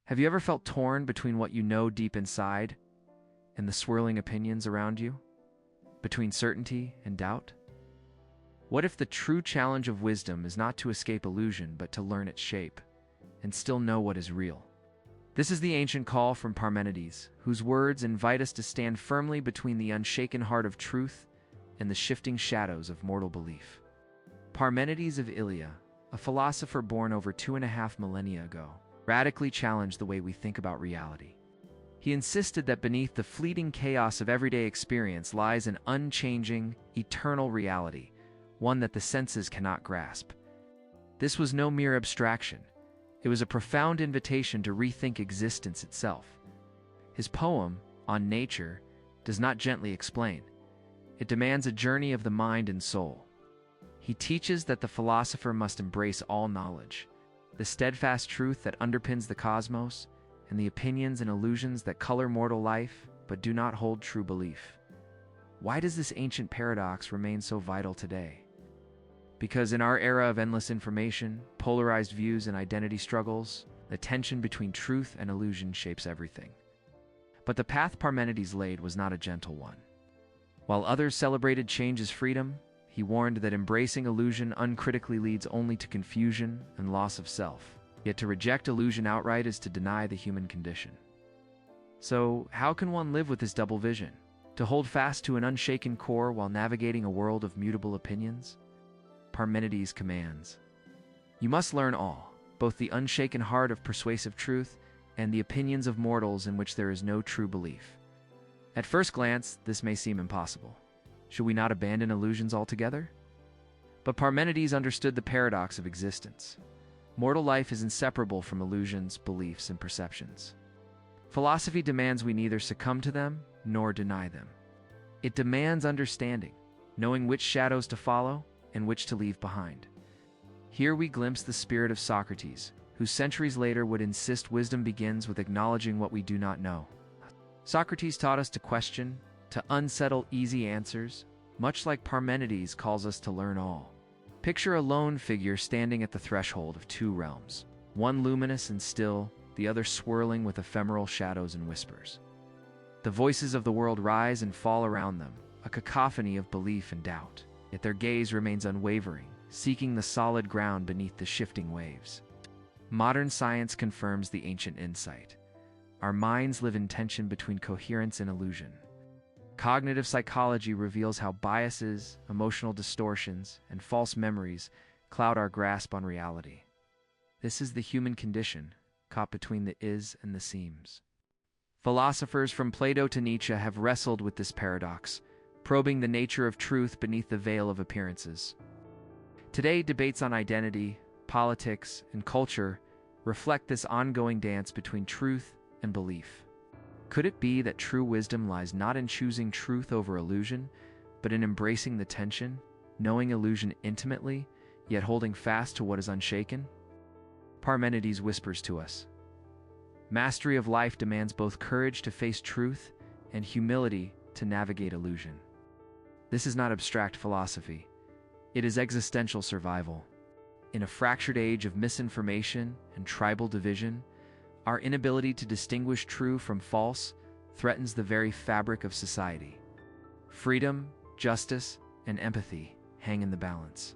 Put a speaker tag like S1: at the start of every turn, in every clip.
S1: Have you ever felt torn between what you know deep inside and the swirling opinions around you? Between certainty and doubt? What if the true challenge of wisdom is not to escape illusion but to learn its shape and still know what is real? This is the ancient call from Parmenides, whose words invite us to stand firmly between the unshaken heart of truth and the shifting shadows of mortal belief. Parmenides of Ilia, a philosopher born over 2.5 millennia ago, radically challenged the way we think about reality. He insisted that beneath the fleeting chaos of everyday experience lies an unchanging, eternal reality, one that the senses cannot grasp. This was no mere abstraction. It was a profound invitation to rethink existence itself. His poem, On Nature, does not gently explain. It demands a journey of the mind and soul. He teaches that the philosopher must embrace all knowledge, the steadfast truth that underpins the cosmos, and the opinions and illusions that color mortal life but do not hold true belief. Why does this ancient paradox remain so vital today? Because in our era of endless information, polarized views, and identity struggles, the tension between truth and illusion shapes everything. But the path Parmenides laid was not a gentle one. While others celebrated change as freedom, he warned that embracing illusion uncritically leads only to confusion and loss of self. Yet to reject illusion outright is to deny the human condition. So, how can one live with this double vision? To hold fast to an unshaken core while navigating a world of mutable opinions? Parmenides commands, "You must learn all, both the unshaken heart of persuasive truth and the opinions of mortals in which there is no true belief." At first glance, this may seem impossible. Should we not abandon illusions altogether? But Parmenides understood the paradox of existence. Mortal life is inseparable from illusions, beliefs, and perceptions. Philosophy demands we neither succumb to them nor deny them. It demands understanding, knowing which shadows to follow and which to leave behind. Here we glimpse the spirit of Socrates, who centuries later would insist wisdom begins with acknowledging what we do not know. Socrates taught us to question, to unsettle easy answers, much like Parmenides calls us to learn all. Picture a lone figure standing at the threshold of two realms, one luminous and still, the other swirling with ephemeral shadows and whispers. The voices of the world rise and fall around them, a cacophony of belief and doubt, yet their gaze remains unwavering, seeking the solid ground beneath the shifting waves. Modern science confirms the ancient insight. Our minds live in tension between coherence and illusion. Cognitive psychology reveals how biases, emotional distortions, and false memories cloud our grasp on reality. This is the human condition, caught between the is and the seems. Philosophers from Plato to Nietzsche have wrestled with this paradox, probing the nature of truth beneath the veil of appearances. Today, debates on identity, politics, and culture reflect this ongoing dance between truth and belief. Could it be that true wisdom lies not in choosing truth over illusion, but in embracing the tension, knowing illusion intimately, yet holding fast to what is unshaken? Parmenides whispers to us, "Mastery of life demands both courage to face truth and humility to navigate illusion." This is not abstract philosophy. It is existential survival. In a fractured age of misinformation and tribal division, our inability to distinguish true from false threatens the very fabric of society. Freedom, justice, and empathy hang in the balance.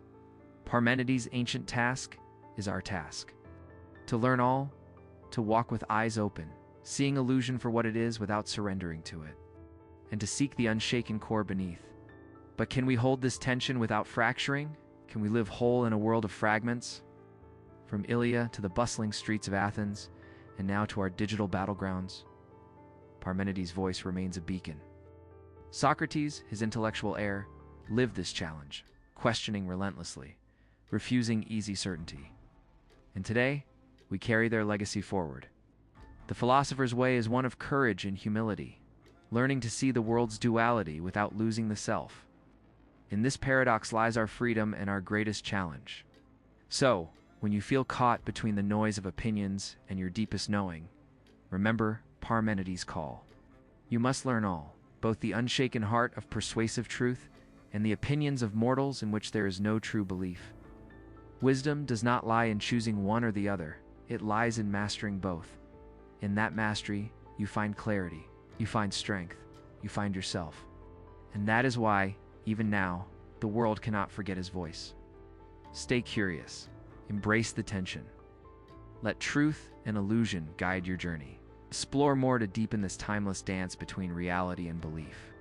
S1: Parmenides' ancient task is our task. To learn all, to walk with eyes open, seeing illusion for what it is without surrendering to it, and to seek the unshaken core beneath. But can we hold this tension without fracturing? Can we live whole in a world of fragments? From Ilia to the bustling streets of Athens, and now to our digital battlegrounds, Parmenides' voice remains a beacon. Socrates, his intellectual heir, lived this challenge, questioning relentlessly, refusing easy certainty. And today, we carry their legacy forward. The philosopher's way is one of courage and humility, learning to see the world's duality without losing the self. In this paradox lies our freedom and our greatest challenge. So, when you feel caught between the noise of opinions and your deepest knowing, remember Parmenides' call. You must learn all, both the unshaken heart of persuasive truth and the opinions of mortals in which there is no true belief. Wisdom does not lie in choosing one or the other, it lies in mastering both. In that mastery, you find clarity, you find strength, you find yourself. And that is why, even now, the world cannot forget his voice. Stay curious, embrace the tension. Let truth and illusion guide your journey. Explore more to deepen this timeless dance between reality and belief.